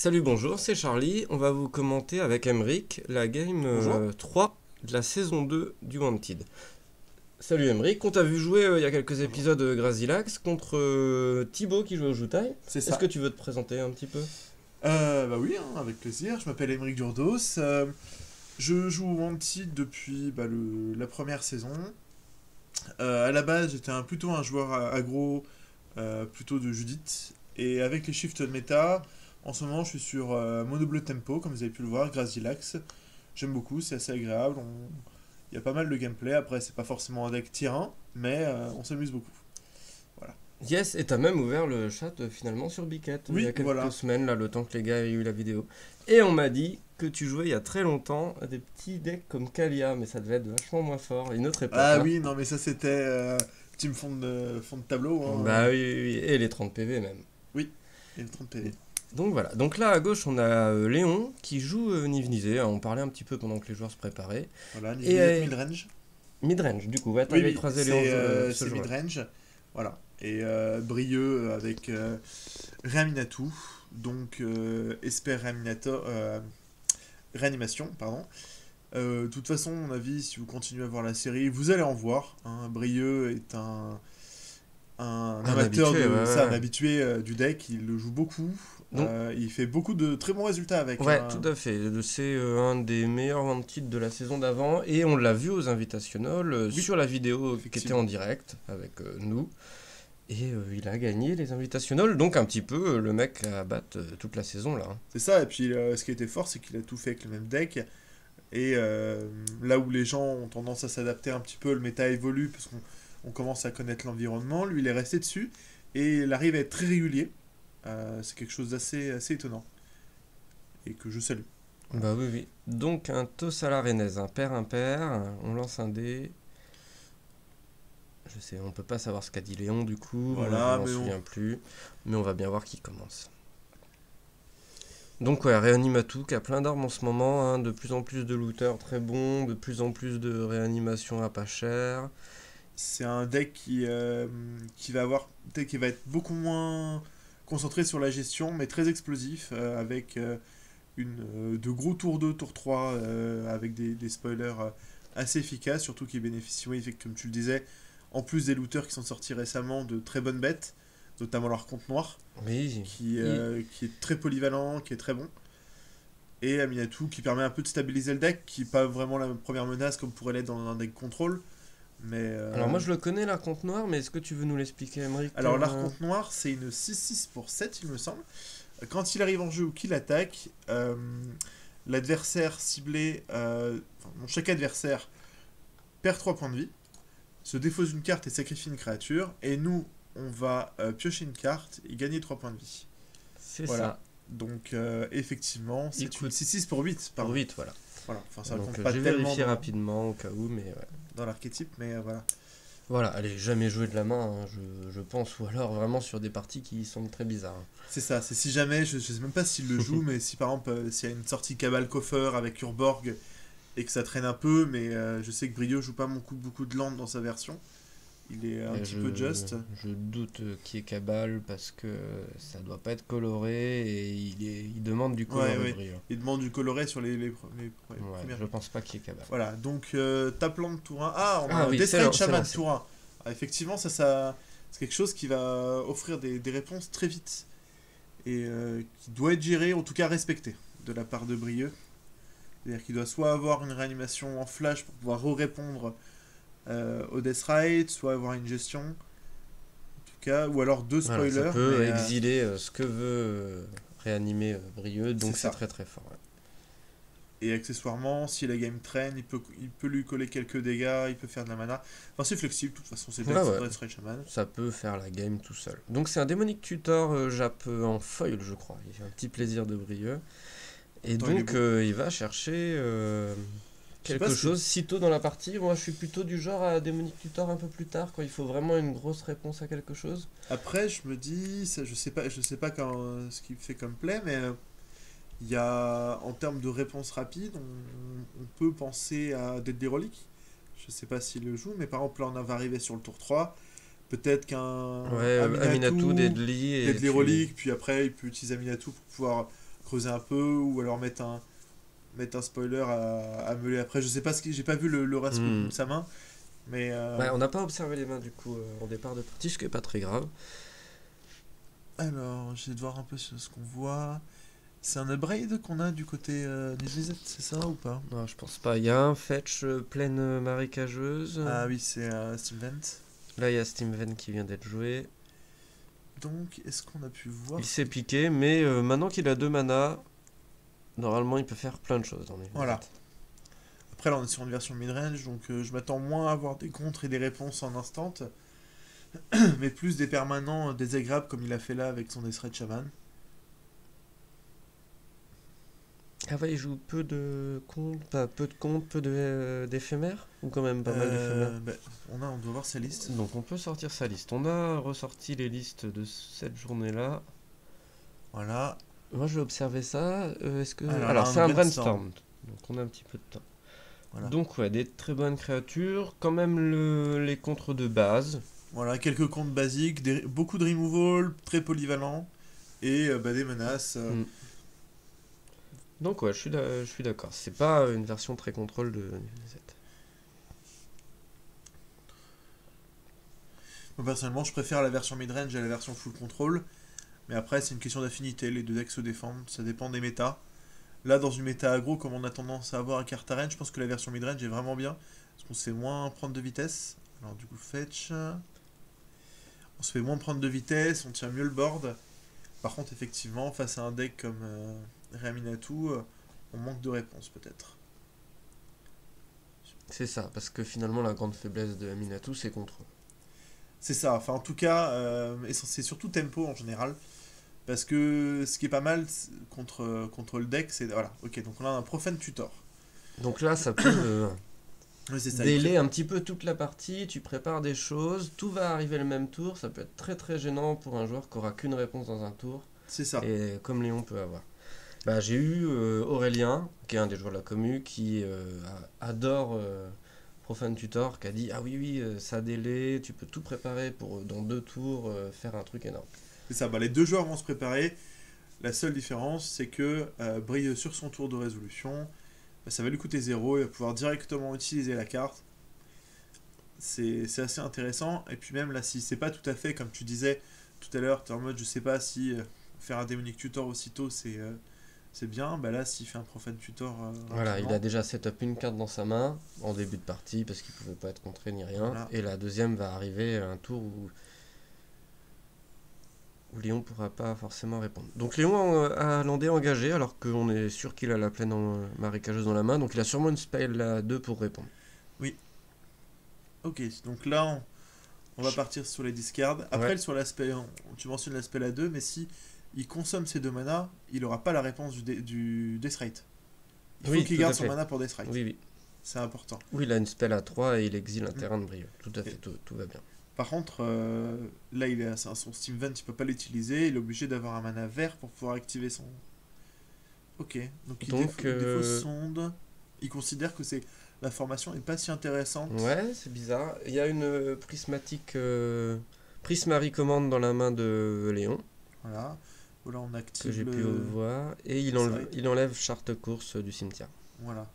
Salut, bonjour, c'est Charlie. On va vous commenter avec Emric la game Bonjour. 3 de la saison 2 du Wanted. Salut Emric, on t'a vu jouer il y a quelques Bonjour. épisodes Grazilax contre Thibaut qui joue au Joutai. C'est Est-ce ça. que tu veux te présenter un petit peu? Bah oui, hein, avec plaisir. Je m'appelle Émeric Durdos. Je joue au Wanted depuis la première saison. À la base, j'étais plutôt un joueur aggro, plutôt de Judith. Et avec les shifts de méta, en ce moment, je suis sur Monobleu Tempo, comme vous avez pu le voir, Grazilax. J'aime beaucoup, c'est assez agréable. Il y a pas mal de gameplay. Après, c'est pas forcément un deck tier 1, mais on s'amuse beaucoup. Voilà. Yes, et t'as même ouvert le chat finalement sur Biquette il y Oui, a quelques voilà. semaines, là, le temps que les gars aient eu la vidéo. Et on m'a dit que tu jouais il y a très longtemps à des petits decks comme Kalia, mais ça devait être vachement moins fort, une autre époque, Ah hein. oui, non, mais ça c'était team fond de tableau. Bah oui, oui, oui, et les 30 PV même. Oui, il y a le 30 PV. Donc voilà, donc là à gauche on a Léon qui joue Niv-Nisé, hein, on parlait un petit peu pendant que les joueurs se préparaient. Voilà, Et Niv midrange. midrange du coup, ouais, Oui, t'avais oui, croisé Léon ce c'est jour-là. midrange. Voilà. Et Brieux avec Réaminatou. Donc, Esper Réanimation, pardon. De toute façon, à mon avis, si vous continuez à voir la série, vous allez en voir, hein. Brieux est un Un amateur habitué, ouais, de ça, un ouais. habitué du deck. Il le joue beaucoup. Donc, Il fait beaucoup de très bons résultats avec. ouais, tout à fait, c'est un des meilleurs wanted de la saison d'avant, et on l'a vu aux invitationals Oui, sur la vidéo qui était en effectivement. direct avec nous. Et il a gagné les invitationals, donc un petit peu le mec à battre toute la saison là, hein. C'est ça, et puis ce qui était fort, c'est qu'il a tout fait avec le même deck. Et là où les gens ont tendance à s'adapter un petit peu, le méta évolue parce qu'on commence à connaître l'environnement. Lui, il est resté dessus et il arrive à être très régulier. C'est quelque chose assez étonnant et que je salue. Voilà. Bah oui, oui. Donc un Toss à la Rennaise, un pair impair, on lance un dé. Je sais, on peut pas savoir ce qu'a dit Léon du coup, moi je Voilà, m'en mais souviens plus, mais on va bien voir qui commence. Donc ouais, Réanimatou qui a plein d'armes en ce moment, hein, de plus en plus de looters très bons, de plus en plus de réanimation à pas cher. c'est un deck qui va avoir, qui va être beaucoup moins concentré sur la gestion, mais très explosif, avec de gros tours 2 tour 3 avec des spoilers assez efficaces, surtout qui bénéficient, oui, comme tu le disais, en plus des looters qui sont sortis récemment, de très bonnes bêtes, notamment leur compte noir, Oui, qui est très polyvalent, qui est très bon. Et Aminatou qui permet un peu de stabiliser le deck, qui n'est pas vraiment la première menace comme pourrait l'être dans un deck contrôle. Mais alors moi je le connais l'arconte noir, mais est-ce que tu veux nous l'expliquer, Emmerich, alors toi? l'arconte noir, c'est une 6-6 pour 7 il me semble. Quand il arrive en jeu ou qu'il attaque, l'adversaire ciblé, chaque adversaire perd 3 points de vie, se défausse une carte et sacrifie une créature, et nous, on va piocher une carte et gagner 3 points de vie. C'est Voilà. ça, Donc, effectivement, c'est il une coûte 6-6 pour 8, pour pardon. 8, voilà. Voilà, enfin, ça Donc compte pas j'ai tellement vérifié rapidement au cas où, mais ouais. dans l'archétype, mais voilà. Voilà, elle est jamais jouée de la main, hein, je pense, ou alors vraiment sur des parties qui semblent très bizarres, hein. C'est ça, c'est si jamais, je sais même pas s'il le joue, mais si par exemple, s'il y a une sortie Cabal Coffer avec Urborg et que ça traîne un peu, mais je sais que Brio joue pas beaucoup de land dans sa version. Il est un Et petit peu just. je doute qu'il y ait Cabal parce que ça doit pas être coloré et il demande du Ouais, coloré ouais. brillant. Il demande du coloré sur Ouais, premières. je pense pas qu'il y ait Cabal. Voilà, donc tape land tour 1. Ah, on a Ah un oui, Death Raid c'est là, Shaman c'est tour 1. Ah, effectivement, ça c'est quelque chose qui va offrir des réponses très vite. Et qui doit être géré, en tout cas respecté, de la part de Brieux. C'est-à-dire qu'il doit soit avoir une réanimation en flash pour pouvoir répondre au Death Ride, soit avoir une gestion, en tout cas, ou alors deux Voilà, ça spoilers, peut mais exiler ce que veut réanimer Brieux, c'est donc c'est ça. très très fort, ouais. Et accessoirement, si la game traîne, il peut lui coller quelques dégâts, il peut faire de la mana. Enfin, c'est flexible, de toute façon, c'est Ouais, ouais, Death Ride Shaman. ça peut faire la game tout seul. Donc c'est un démonique tutor Jap en foil, je crois. Il fait un petit plaisir de Brieux. Et Attends, il est donc beau. il va chercher Je sais pas quelque ce que. chose sitôt dans la partie. Moi je suis plutôt du genre à démonique tutor un peu plus tard, quand il faut vraiment une grosse réponse à quelque chose. Après, je me dis, je sais pas ce qu'il fait comme play, mais il y a, en termes de réponse rapide, on peut penser à Deadly Relic. Je sais pas s'il le joue, mais par exemple, là, on va arriver sur le tour 3. Peut-être qu'un Ouais, Aminatou, Aminatou, Deadly, et Deadly tu... Relic, puis après, il peut utiliser Aminatou pour pouvoir creuser un peu, ou alors mettre un spoiler à meuler après. Je sais pas j'ai pas vu le reste de sa main, mais... Ouais, on n'a pas observé les mains du coup en départ de partie, ce qui est pas très grave. Alors, j'essaie de voir un peu ce qu'on voit. C'est un upgrade qu'on a du côté des c'est ça ou pas? Non, je pense pas. Il y a un fetch pleine marécageuse. Ah oui, c'est Steam Vent. Là, il y a Steam Vent qui vient d'être joué. Donc, est-ce qu'on a pu voir... Il s'est piqué, mais maintenant qu'il a 2 mana, normalement il peut faire plein de choses dans les Voilà. Après, là, on est sur une version mid-range, donc je m'attends moins à avoir des contres et des réponses en instant, mais plus des permanents désagréables comme il a fait là avec son Death Shaman. Ah ouais, il joue peu de comptes, peu d'éphémères, ou quand même pas mal d'éphémères. Bah, on doit voir sa liste. Donc on peut sortir sa liste. On a ressorti les listes de cette journée-là. Voilà. Moi je vais observer ça. Est-ce que... Alors c'est un brainstorm. Donc on a un petit peu de temps. Voilà. Donc ouais, des très bonnes créatures. Quand même les contres de base. Voilà, quelques contres basiques, beaucoup de removal, très polyvalent, et des menaces. Donc ouais, je suis d'accord. C'est pas une version très contrôle de niveau 7. Moi, personnellement, je préfère la version mid-range à la version full control. Mais après, c'est une question d'affinité. Les deux decks se défendent. Ça dépend des méta. Là, dans une méta aggro, comme on a tendance à avoir à Cartaren, je pense que la version mid-range est vraiment bien. Parce qu'on se fait moins prendre de vitesse. Alors, du coup, fetch. On se fait moins prendre de vitesse. On tient mieux le board. Par contre, effectivement, face à un deck comme Raminatu, on manque de réponse peut-être. C'est ça, parce que finalement, la grande faiblesse de Aminatou, c'est contre eux. C'est ça, enfin en tout cas, c'est surtout tempo en général. Parce que ce qui est pas mal contre le deck, c'est... Voilà, ok, donc on a un Profane Tutor. Donc là, ça peut Oui, c'est ça, délai un petit peu toute la partie, tu prépares des choses, tout va arriver le même tour, ça peut être très très gênant pour un joueur qui aura qu'une réponse dans un tour. C'est ça. Et comme Léon peut avoir. Bah, j'ai eu Aurélien, qui est un des joueurs de la commu, qui adore Profane Tutor, qui a dit ah oui ça délai, tu peux tout préparer pour dans 2 tours faire un truc énorme. C'est ça, bah, les deux joueurs vont se préparer. La seule différence, c'est que brille sur son tour de résolution, bah, ça va lui coûter 0, il va pouvoir directement utiliser la carte. C'est assez intéressant. Et puis même là, si c'est pas tout à fait comme tu disais tout à l'heure, tu es en mode je sais pas si faire un Demonic Tutor aussitôt c'est bien, bah là s'il fait un Profane Tutor voilà, il a déjà setup une carte dans sa main en début de partie parce qu'il pouvait pas être contré ni rien, voilà. Et la deuxième va arriver à un tour où Léon pourra pas forcément répondre. Donc Léon a landé engagé alors qu'on est sûr qu'il a la plaine marécageuse dans la main, donc il a sûrement une spell à 2 pour répondre. Oui. Ok, donc là on va partir sur les discards. Après sur l'aspect, tu mentionnes l'aspect à 2, mais si il consomme ses 2 mana, il n'aura pas la réponse du Death Rite. Il faut qu'il garde son mana pour Death Rite. Oui. C'est important. Oui, il a une spell à 3 et il exile un terrain de brio. Tout à fait, tout va bien. Par contre, là, il a son Steam Vent, il peut pas l'utiliser. Il est obligé d'avoir un mana vert pour pouvoir activer son... Ok, donc il défausse sonde. Il considère que la formation est pas si intéressante. Ouais, c'est bizarre. Il y a une prismatique... Prismari commande dans la main de Léon. Voilà. Là, on active que j'ai pu voir. Et il enlève charte course du cimetière. Voilà.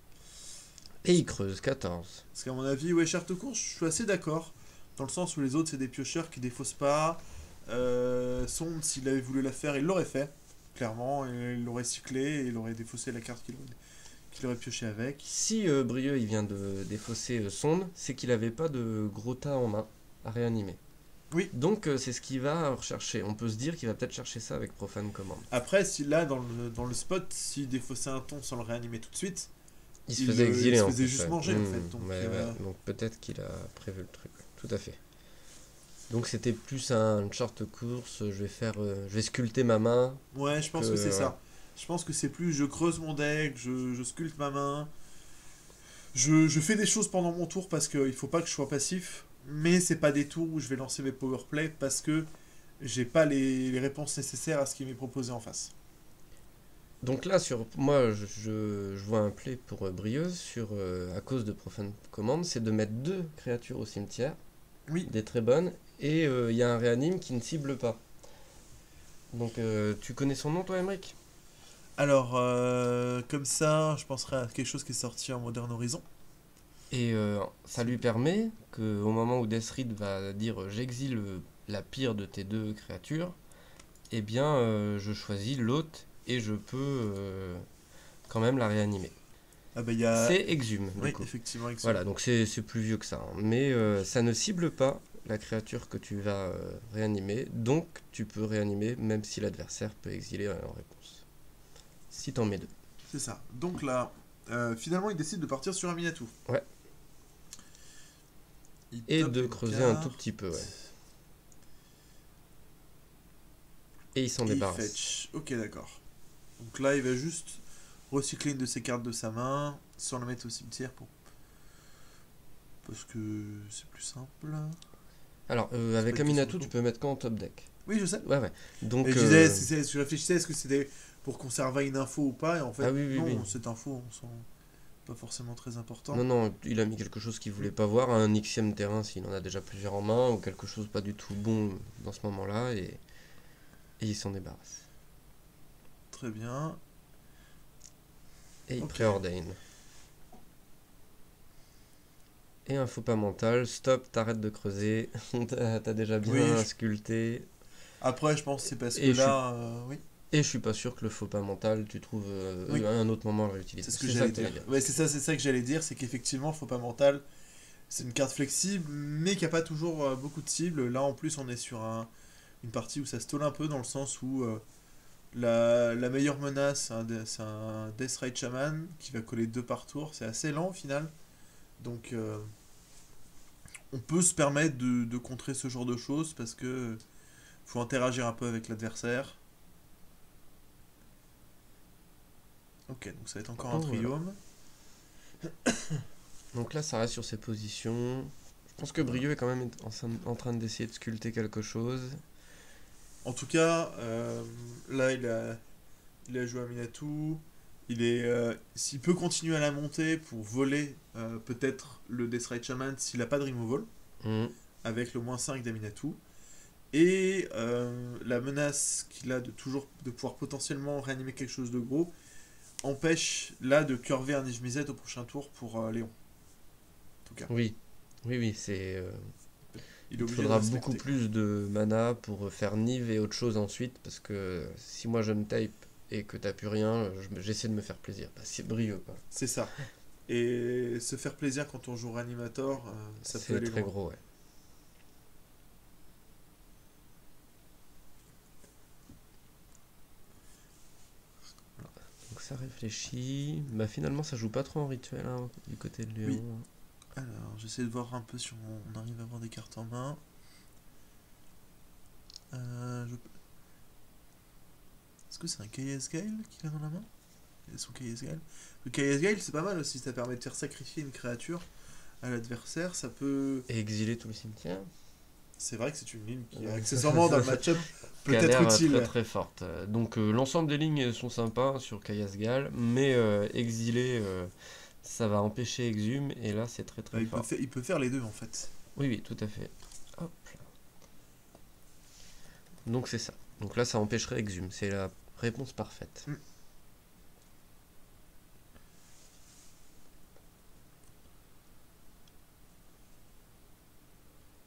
Et il creuse 14. Parce qu'à mon avis, ouais, charte course, je suis assez d'accord. Dans le sens où les autres, c'est des piocheurs qui défaussent pas. Sonde, s'il avait voulu la faire, il l'aurait fait. Clairement, il l'aurait cyclé et il aurait défaussé la carte qu'il aurait pioché avec. Si Brieux il vient de défausser Sonde, c'est qu'il avait pas de gros tas en main à réanimer. Oui. Donc c'est ce qu'il va rechercher. On peut se dire qu'il va peut-être chercher ça avec Profane Command. Après, si là, dans le spot, s'il défaussait un ton sans le réanimer tout de suite, il se faisait exiler. Il se faisait juste manger en fait. Donc, donc peut-être qu'il a prévu le truc. Tout à fait. Donc c'était plus un charte course. Je vais sculpter ma main. Ouais, je pense que c'est ça. Je pense que c'est plus je creuse mon deck, je sculpte ma main. Je fais des choses pendant mon tour parce qu'il faut pas que je sois passif. Mais c'est pas des tours où je vais lancer mes powerplay parce que j'ai pas les réponses nécessaires à ce qui m'est proposé en face. Donc là, moi, je vois un play pour Brieuse à cause de Profane Command, c'est de mettre 2 créatures au cimetière, oui. Des très bonnes, et il y a un réanime qui ne cible pas. Donc tu connais son nom toi, Emric ? Alors, comme ça, je penserais à quelque chose qui est sorti en Modern Horizon. Et ça lui permet que au moment où Deathreed va dire j'exile la pire de tes deux créatures, eh bien je choisis l'autre et je peux quand même la réanimer. Ah bah il y a... C'est Exhume du Oui, coup. effectivement, Exhume. Voilà, donc c'est plus vieux que ça, hein. Mais ça ne cible pas la créature que tu vas réanimer, donc tu peux réanimer même si l'adversaire peut exiler en réponse. Si t'en mets deux. C'est ça. Donc là, finalement, il décide de partir sur Aminatou. Ouais. Il Et top de une creuser un carte, tout petit peu, ouais. Et il s'en et il débarrasse. fetch. Ok, d'accord. Donc là, il va juste recycler une de ses cartes de sa main, sans la mettre au cimetière parce que c'est plus simple. Alors, C'est avec pas une question de Aminatou, tu coût. peux mettre qu'en top deck. Oui, je sais. Ouais, ouais. Et Donc, je disais, je réfléchissais, est-ce que c'était pour conserver une info ou pas? Et en ah fait, oui, oui, oui. non, cette info, on sent pas forcément très important. Non, non, il a mis quelque chose qu'il voulait pas voir, un Xème terrain s'il en a déjà plusieurs en main, ou quelque chose pas du tout bon dans ce moment-là, et il s'en débarrasse. Très bien. Et il Ok. préordine. Et un faux pas mental, stop, t'arrêtes de creuser, t'as déjà bien Oui, sculpté, après, je pense que c'est parce que et je suis, là, oui, et je suis pas sûr que le faux pas mental, tu trouves oui, un autre moment à le c'est réutiliser. ce que C'est ça j'allais que t'allais dire. dire. Ouais, c'est ça que j'allais dire, c'est qu'effectivement, faut pas mental. C'est une carte flexible, mais qui a pas toujours beaucoup de cibles. Là, en plus, on est sur une partie où ça se tôle un peu, dans le sens où la meilleure menace, c'est un Death Ride Shaman qui va coller deux par tour. C'est assez lent au final. Donc, on peut se permettre de contrer ce genre de choses parce que faut interagir un peu avec l'adversaire. Ok, donc ça va être encore un Donc voilà. triome. Donc là, ça reste sur ses positions. Je pense que Brio est quand même en train d'essayer de sculpter quelque chose. En tout cas, là, il a joué à Minatou. S'il peut continuer à la monter pour voler peut-être le Death Ride Shaman s'il n'a pas de removal, Mhm. avec le -5 d'Aminatou. Et la menace qu'il a de pouvoir potentiellement réanimer quelque chose de gros empêche là de curver un Ishmizet au prochain tour pour Léon. En tout cas, Oui, oui, oui, c'est. il est Il te obligé de faudra beaucoup respecter, quoi. plus de mana pour faire Nive et autre chose ensuite, parce que si moi je me tape et que t'as plus rien, j'essaie de me faire plaisir. Bah, c'est Brio, quoi. C'est ça. Et se faire plaisir quand on joue Reanimator, ça peut C'est aller très loin. gros, ouais. Donc ça réfléchit. Bah finalement ça joue pas trop en rituel hein, du côté de Oui. Léon. Alors, j'essaie de voir un peu si on arrive à avoir des cartes en main. Est-ce que c'est un Kayas Gale qu'il a dans la main? Il a son Kayas Gale. Le Kayas Gale, c'est pas mal aussi, ça permet de faire sacrifier une créature à l'adversaire. Ça peut. Et exiler tout le cimetière. C'est vrai que c'est une ligne qui, accessoirement, dans le match-up, peut Qui a être l'air utile. très très forte. Donc l'ensemble des lignes sont sympas sur Kayasgal, mais exiler, ça va empêcher Exhume, et là c'est très très fort. Il peut faire les deux en fait. Oui, oui, tout à fait. Hop là. Donc c'est ça. Donc là ça empêcherait Exhume, c'est la réponse parfaite. Mm.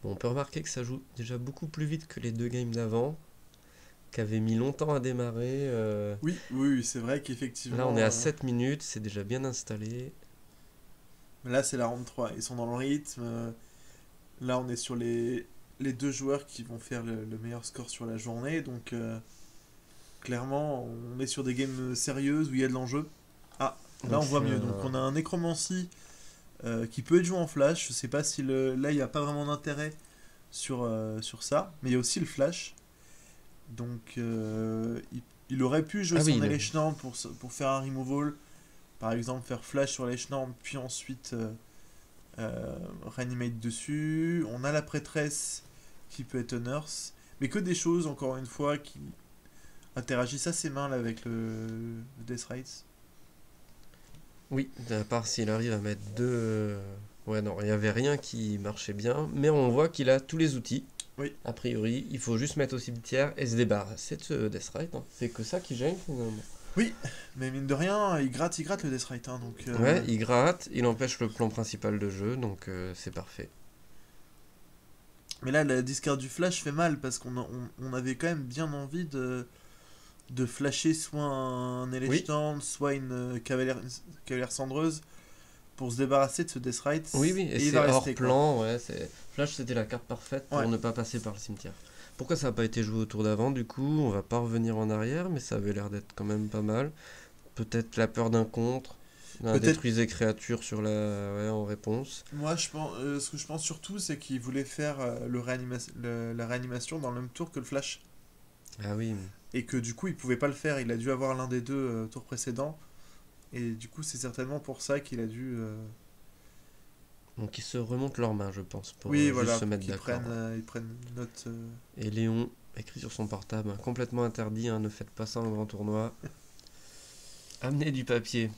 Bon, on peut remarquer que ça joue déjà beaucoup plus vite que les deux games d'avant, qui avaient mis longtemps à démarrer. Oui, oui, oui, c'est vrai qu'effectivement. Là on est à 7 minutes, c'est déjà bien installé. Là, c'est la ronde 3. Ils sont dans le rythme. Là, on est sur les deux joueurs qui vont faire le meilleur score sur la journée. Donc, clairement, on est sur des games sérieuses où il y a de l'enjeu. Ah, là, Donc on voit c'est mieux. Donc, on a un Nécromancie qui peut être joué en flash. Je sais pas si là, il n'y a pas vraiment d'intérêt sur ça. Mais il y a aussi le flash. Donc, il aurait pu jouer Ah oui, son le- Elechnand pour faire un removal. Par exemple, faire flash sur l'Elechnand, puis ensuite reanimate dessus. On a la prêtresse qui peut être nurse. Mais que des choses, encore une fois, qui interagissent assez mal avec le Death Rites. Oui, à part s'il arrive à mettre deux. Ouais, non, il n'y avait rien qui marchait bien, mais on voit qu'il a tous les outils. Oui. A priori, il faut juste mettre au cimetière et se débarrasser de ce Death Rite, hein. C'est que ça qui gêne finalement. Oui, mais mine de rien, il gratte le Deathright, hein, donc... Ouais, il gratte, il empêche le plan principal de jeu, donc c'est parfait. Mais là, la discard du flash fait mal, parce on avait quand même bien envie de flasher soit un Oui, Elechtan, soit une cavalière cendreuse, pour se débarrasser de ce Deathright, oui, oui, et et il va c'est hors rester, quoi. plan, ouais, Flash c'était la carte parfaite pour Ouais, ne pas passer par le cimetière. Pourquoi ça n'a pas été joué au tour d'avant du coup? On va pas revenir en arrière, mais ça avait l'air d'être quand même pas mal. Peut-être la peur d'un contre, d'un peut-être... détruisez créature sur la... ouais, en réponse. Moi, ce que je pense surtout, c'est qu'il voulait faire la réanimation dans le même tour que le flash. Ah oui, Et que du coup, il pouvait pas le faire, il a dû avoir l'un des deux tours précédents. Et du coup, c'est certainement pour ça qu'il a dû... donc ils se remontent leurs mains je pense, pour Oui, juste voilà, se pour mettre qu'ils d'accord. ils prennent note. Et Léon écrit sur son portable, hein, complètement interdit, hein, ne faites pas ça en grand tournoi. Amenez du papier.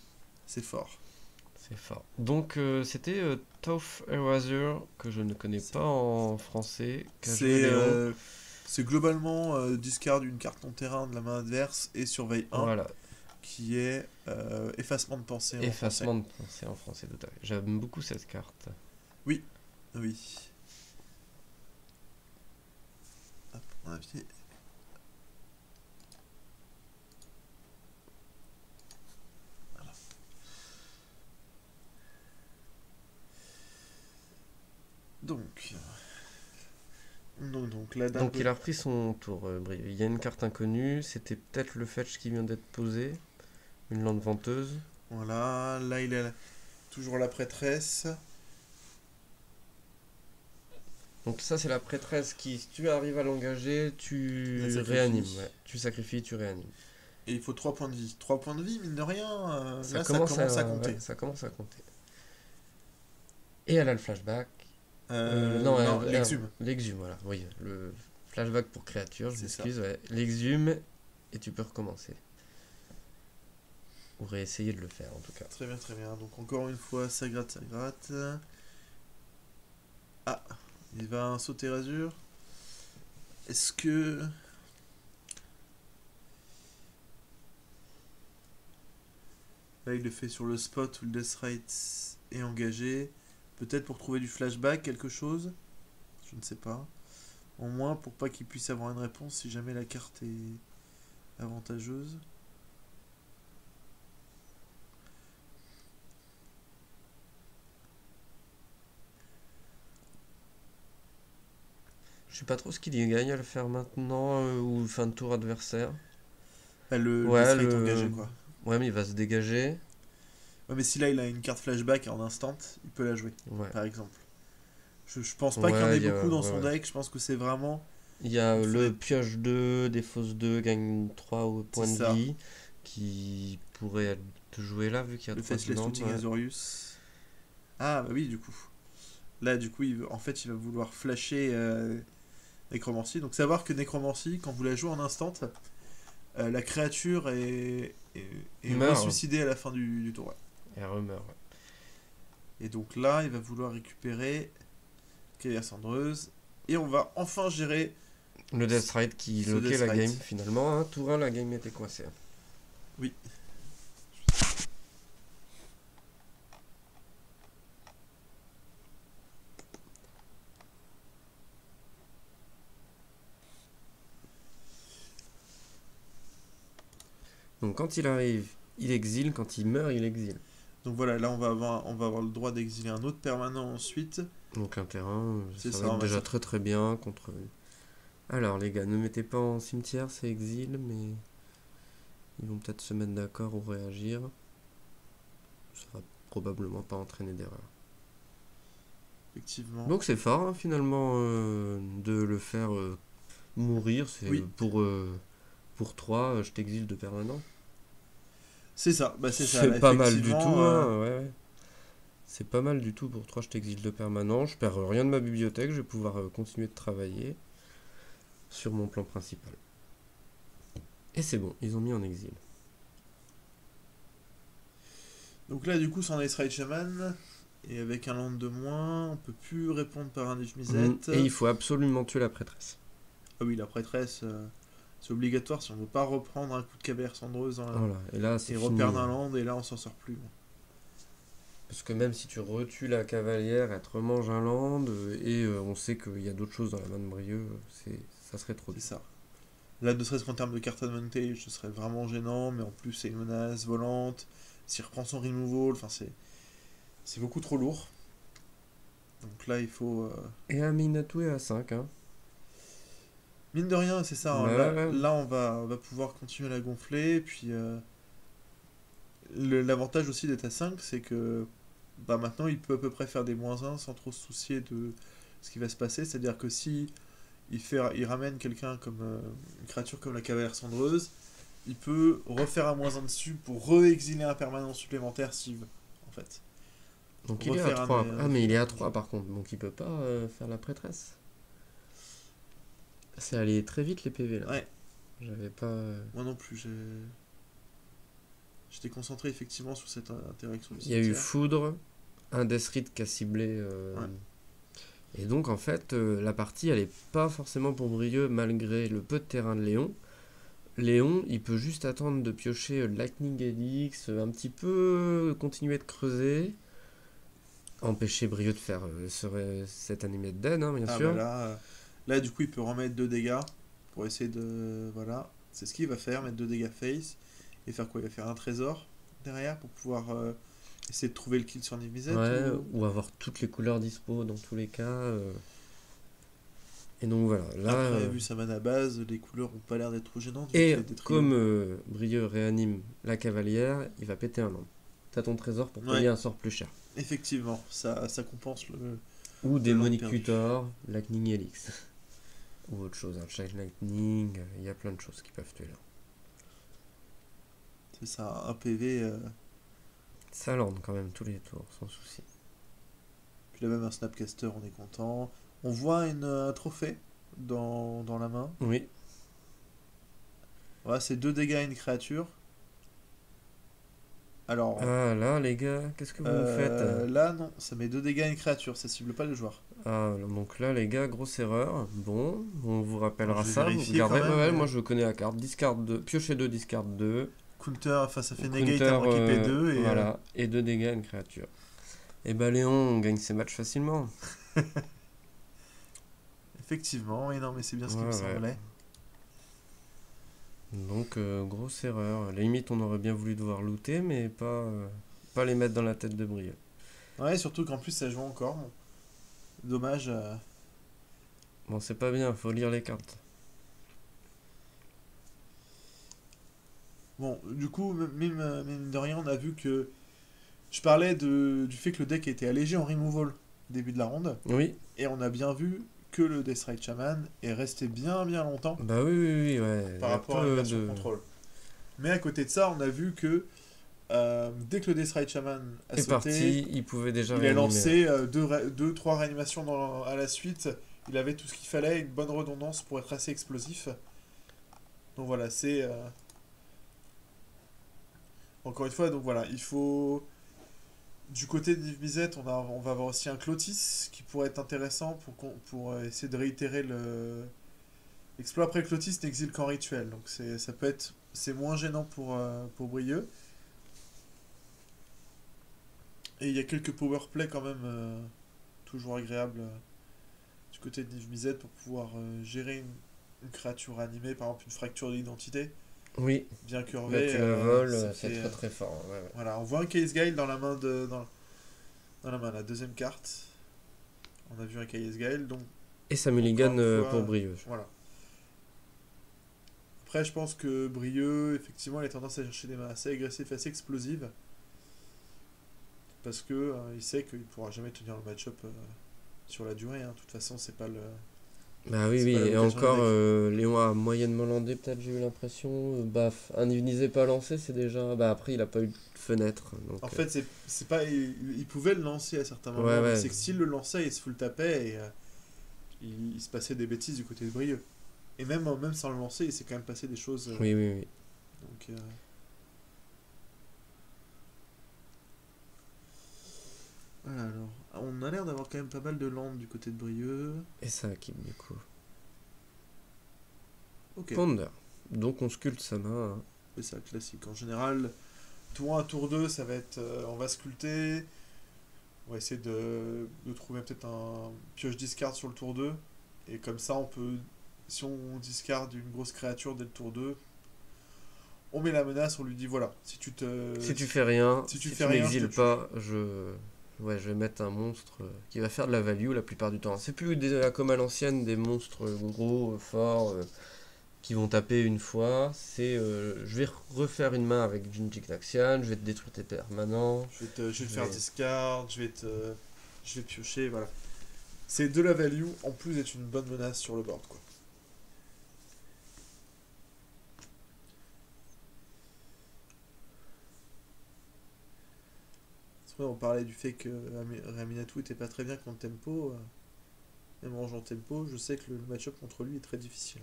C'est fort. C'est fort. Donc c'était Toph Eraser, que je ne connais C'est pas en français, qu'a joué c'est, Léon. c'est globalement discard une carte en terrain de la main adverse et surveille un Voilà, qui est effacement de pensée en français. effacement de pensée en français, tout à fait. J'aime beaucoup cette carte. Oui, oui. Hop, on a pied. Donc, donc la dame Donc peut... il a repris son tour, Brie. Il y a une carte inconnue, c'était peut-être le fetch qui vient d'être posé, une lande venteuse. Voilà, là il est toujours la prêtresse. Donc ça c'est la prêtresse qui, si tu arrives à l'engager, La tu réanimes. sacrifie. Ouais. Tu sacrifies, tu réanimes. Et il faut 3 points de vie. 3 points de vie, mine de rien, Ça là ça commence commence à à, compter. ouais, ça commence à compter. Et elle a le flashback. Non, Non, l'exhume, l'exhume, voilà. Oui, le flashback pour créature, je c'est ça. m'excuse. Ouais. L'exhume et tu peux recommencer. Ou réessayer de le faire en tout cas. Très bien, très bien. Donc encore une fois, ça gratte, ça gratte. Ah, il va sauter Razur. Est-ce que... Là, il le fait sur le spot où le Deathright est engagé. Peut-être pour trouver du flashback, quelque chose. Je ne sais pas. Au moins pour pas qu'il puisse avoir une réponse si jamais la carte est avantageuse. Je sais pas trop ce qu'il y gagne à le faire maintenant ou fin de tour adversaire. Bah, le Ouais, Deathright engagé, le. quoi. Ouais, mais il va se dégager. Ouais, mais si là il a une carte flashback en instant, il peut la jouer, Ouais. par exemple. Je pense pas qu'il y en Ouais, ait il y a, beaucoup dans ouais, son ouais. deck, je pense que c'est vraiment... Il y a Il le faudrait... pioche 2, défausse 2, gagne 3 C'est points de ça. vie. Qui pourrait te jouer là vu qu'il y a Le 3 Faceless demandes. Looting Ouais. Azorius. Ah, bah oui, du coup. Là, du coup, en fait, il va vouloir flasher Necromancy. Donc, savoir que Necromancy, quand vous la jouez en instant, la créature est Meurt. ressuscitée à la fin du tour. Ouais. Et elle remeurt. Ouais. Et donc là, il va vouloir récupérer Cavalière Cendreuse. Et on va enfin gérer Le Death Ride qui ce loquait la game Deathright. finalement. Hein. Tour 1, la game était coincée. Oui. Donc quand il arrive, il exile. Quand il meurt, il exile. Donc voilà, là, on va avoir le droit d'exiler un autre permanent ensuite. Donc un terrain, C'est ça ça, va être on va déjà dire. très très bien contre. Alors les gars, ne mettez pas en cimetière, c'est exil, mais ils vont peut-être se mettre d'accord ou réagir. Ça va probablement pas entraîner d'erreur. Effectivement. Donc c'est fort hein, finalement de le faire mourir. C'est Oui, pour 3, je t'exile de permanent. c'est ça. Bah, c'est ça, C'est là, pas mal du effectivement. tout, hein, ouais, ouais. C'est pas mal du tout pour 3, je t'exile de permanent. Je perds rien de ma bibliothèque, je vais pouvoir continuer de travailler sur mon plan principal. Et c'est bon, ils ont mis en exil. Donc là, du coup, c'est un Ice Ride Shaman. Et avec un land de moins, on peut plus répondre par un Misette. Et il faut absolument tuer la prêtresse. Ah oui, la prêtresse. C'est obligatoire si on veut pas reprendre un coup de cavalière cendreuse Voilà, et là c'est et fini. reperdre un land, et là on s'en sort plus. Parce que même si tu retues la cavalière, elle te remange un land, et on sait qu'il y a d'autres choses dans la main de Brieux, ça serait trop C'est dur. ça. Là, ne serait-ce qu'en termes de carte advantage, ce serait vraiment gênant, mais en plus c'est une menace volante, s'il reprend son removal, enfin c'est beaucoup trop lourd. Donc là, il faut... Et un Minatoué à 5, hein. Mine de rien, c'est ça, hein. Bah ouais. Là on va pouvoir continuer à la gonfler, puis l'avantage aussi d'être à 5, c'est que bah, maintenant il peut à peu près faire des -1 sans trop se soucier de ce qui va se passer, c'est-à-dire que si il ramène quelqu'un comme une créature comme la cavalière cendreuse, il peut refaire un -1 dessus pour re-exiler un permanent supplémentaire s'il veut, en fait. Donc il est à Refaire 3. un Ah, mais il est à effet 3 par contre, donc il peut pas faire la prêtresse. C'est allé très vite les PV là. Ouais, J'avais pas. moi non plus, j'étais concentré effectivement sur cette interaction du Il y a eu cimetière. Foudre, un Deathrit qui a ciblé. Ouais. Et donc en fait, la partie elle est pas forcément pour Brieux malgré le peu de terrain de Léon. Léon, il peut juste attendre de piocher Lightning Helix, un petit peu continuer de creuser, empêcher Brieux de faire cet animé de dead, hein, bien Ah sûr. bah là, du coup, il peut remettre 2 dégâts pour essayer de... Voilà, c'est ce qu'il va faire, mettre 2 dégâts face. Et faire quoi? Il va faire un trésor derrière pour pouvoir essayer de trouver le kill sur Niv-Mizzet Ouais, ou avoir toutes les couleurs dispo dans tous les cas. Et donc voilà, là. Après, vu sa mana base, les couleurs ont pas l'air d'être trop gênantes. Et vu qu'il y a des comme trios. Brieux réanime la cavalière, il va péter un land. T'as ton trésor pour payer Ouais, un sort plus cher. effectivement, ça compense Ou le land Démonic perdu. Tutor, Lightning Helix. Ou autre chose, un Child Lightning, il y a plein de choses qui peuvent tuer là. C'est ça, un PV. Ça land quand même tous les tours, sans souci. Puis là, même un Snapcaster, on est content. On voit un trophée dans la main. Oui. Voilà, c'est 2 dégâts à une créature. Alors, Ah là, les gars, qu'est-ce que vous faites? là, non, ça met 2 dégâts à une créature, ça cible pas le joueur. Ah, donc là, les gars, grosse erreur. Bon, on vous rappellera Alors, je vais ça. Vous vérifier regardez, quand même, ouais, ouais, mais- moi je connais la carte. Discard 2, piocher 2, discard 2. Counter, enfin, ça fait Counter, negate à moins qu'il paie 2 et voilà, et 2 dégâts à une créature. Et bah Léon, on gagne ses matchs facilement. effectivement, et non, mais c'est bien ce qui Ouais, me ouais. semblait. Donc, grosse erreur. À la limite, on aurait bien voulu devoir looter, mais pas les mettre dans la tête de Brieux. Ouais, surtout qu'en plus, ça joue encore. Bon. Dommage. Bon, c'est pas bien, faut lire les cartes. Bon, du coup, mine de rien, on a vu que. Je parlais du fait que le deck était allégé en removal au début de la ronde, Oui, et on a bien vu que le Deathrite Shaman est resté bien longtemps bah oui, oui, oui, ouais. par Il y a rapport à une peu version de... contrôle. Mais à côté de ça, on a vu que dès que le Deathrite Shaman a est sauté, parti, il pouvait déjà il a réanimer. lancé 2-3 réanimations à la suite. Il avait tout ce qu'il fallait, une bonne redondance pour être assez explosif. Donc voilà, c'est... Encore une fois, donc voilà, il faut... Du côté de Niv-Mizzet, on va avoir aussi un Clotis qui pourrait être intéressant pour essayer de réitérer le... L'exploit après Clotis n'exile qu'en rituel, donc ça peut être... C'est moins gênant pour Brieux. Et il y a quelques powerplay quand même toujours agréables du côté de Niv-Mizzet pour pouvoir gérer une créature animée, par exemple une fracture d'identité, Oui, bien là curvée. tu la voles, Ça c'est fait, très très fort. Ouais, ouais. voilà, on voit un Case Guile dans la main dans la main, la deuxième carte. On a vu un Case Guile, donc Et ça mulligan encore une fois, pour Brieux. voilà. Après, je pense que Brieux, effectivement, il a tendance à chercher des mains assez agressives, assez explosives. Parce que il sait qu'il pourra jamais tenir le match-up sur la durée. Hein. De toute façon, c'est pas le. Bah oui, C'est oui, pas la et vocation encore, du Léon a moyennement landé, peut-être, j'ai eu l'impression. Baf, un Divinisé pas lancé, c'est déjà. Bah après, il a pas eu de fenêtre. Donc, En fait, c'est pas. Il pouvait le lancer à certains moments, ouais, mais ouais. c'est que s'il le lançait, il se full tapait et il se passait des bêtises du côté de Brieux. Et même sans le lancer, il s'est quand même passé des choses. Oui, oui, oui. Donc, voilà, alors. On a l'air d'avoir quand même pas mal de landes du côté de Brieux. Et ça, qui du coup. Ok. Ponder. Donc on sculpte sa main. Hein. C'est ça, classique. En général, tour 1, tour 2, ça va être... on va sculpter. On va essayer de trouver peut-être un pioche discard sur le tour 2. Et comme ça, on peut... Si on discarde une grosse créature dès le tour 2, on met la menace, on lui dit voilà, si tu fais rien, si si tu fais tu rien, je te m'exiles tue. pas, ouais, je vais mettre un monstre qui va faire de la value la plupart du temps. C'est plus comme à l'ancienne des monstres gros, forts, qui vont taper une fois. Je vais refaire une main avec Jinji Taxian, je vais te détruire tes permanents. Je vais te faire discard, je vais piocher, voilà. C'est de la value, en plus d'être une bonne menace sur le board, quoi. C'est vrai, on parlait du fait que Raminatou était pas très bien contre Tempo. Même en jouant Tempo, je sais que le match-up contre lui est très difficile.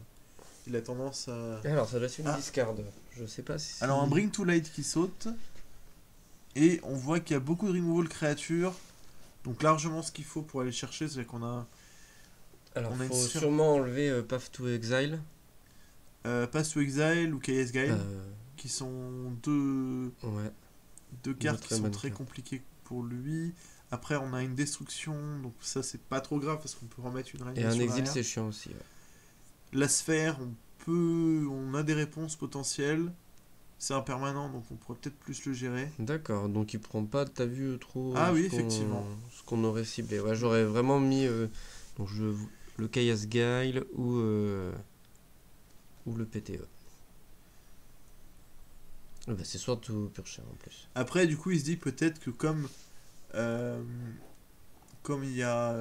Il a tendance à... Alors ça doit être une discard. Je sais pas si... Alors un Bring to Light qui saute. Et on voit qu'il y a beaucoup de removal créatures. Donc largement ce qu'il faut pour aller chercher, c'est qu'on a... Alors on a faut une sphère- sûrement enlever Path to Exile. Pass to Exile ou KS Gale, Euh, qui sont deux ouais. cartes très qui sont bonne très carte. compliquées pour lui. Après, on a une destruction, donc ça c'est pas trop grave parce qu'on peut remettre une Et réanimation un exil derrière. c'est chiant aussi. Ouais. La sphère, on a des réponses potentielles. C'est un permanent, donc on pourrait peut-être plus le gérer. D'accord, donc il prend pas, t'as vu trop Ah oui, effectivement. ce qu'on aurait ciblé. Ouais, j'aurais vraiment mis donc le Chaos Guile ou le PTE. Bah, c'est soit tout pur cher en plus. Après, du coup, il se dit peut-être que euh, comme il y a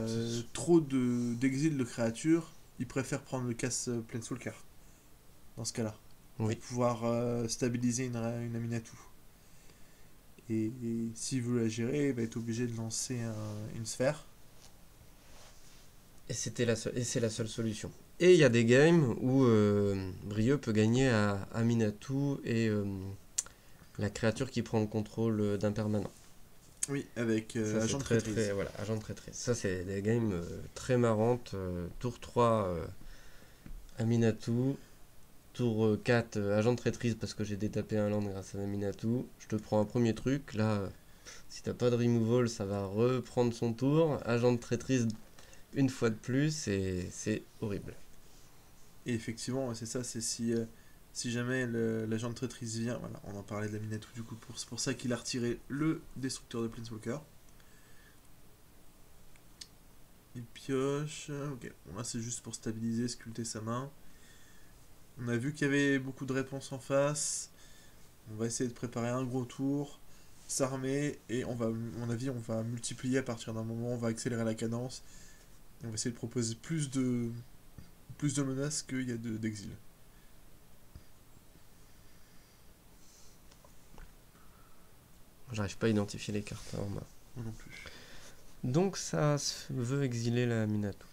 trop d'exil de créatures, il préfère prendre le casse Planeswalker. Dans ce cas-là. Oui. Pour pouvoir stabiliser une Aminatou. Et s'il veut la gérer, il va être obligé de lancer une sphère. Et c'est la seule solution. Et il y a des games où Brieux peut gagner à Aminatou et la créature qui prend le contrôle d'un permanent. Oui, avec Ça, Agent de très, Traîtrise. voilà, agent de traîtrise. Ça, c'est des games très marrantes. Tour 3, Aminatou. Tour 4, agent de traîtrise parce que j'ai détapé un land grâce à Aminatou. Je te prends un premier truc. Là, si t'as pas de removal, ça va reprendre son tour. Agent de traîtrise une fois de plus et c'est horrible. Et effectivement, c'est ça, c'est si jamais l'agent de traîtrise vient, voilà, on en parlait de l'Aminatou du coup, c'est pour ça qu'il a retiré le destructeur de Planeswalker. Il pioche, ok, bon là c'est juste pour stabiliser, sculpter sa main. On a vu qu'il y avait beaucoup de réponses en face. On va essayer de préparer un gros tour, s'armer, et à mon avis, on va multiplier à partir d'un moment, on va accélérer la cadence. On va essayer de proposer plus de menaces qu'il y a d'exil. J'arrive pas à identifier les cartes en main. Moi non plus. Donc ça veut exiler la Aminatou.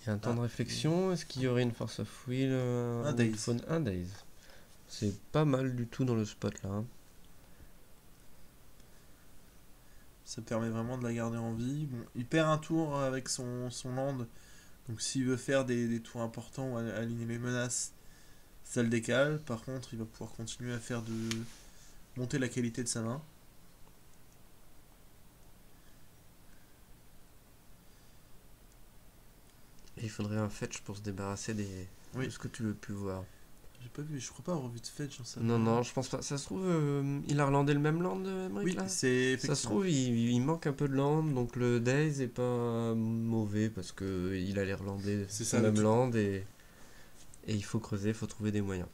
Il y a un temps de réflexion. Est-ce qu'il y aurait une Force of Will Un Daze. Un Daze. C'est pas mal du tout dans le spot là. Hein. Ça permet vraiment de la garder en vie. Bon, il perd un tour avec son land. Donc s'il veut faire des tours importants ou aligner les menaces, ça le décale. Par contre, il va pouvoir continuer à faire monter la qualité de sa main. Et il faudrait un fetch pour se débarrasser de ce que tu veux plus voir. J'ai pas vu, je crois pas avoir vu de fetch dans ça. Non, je pense pas. Ça se trouve, il a relandé le même land, Emmerich, Oui, là c'est effectivement. Ça se trouve, il manque un peu de land, donc le Daze est pas mauvais parce que il allait relander ce même land et il faut creuser, il faut trouver des moyens.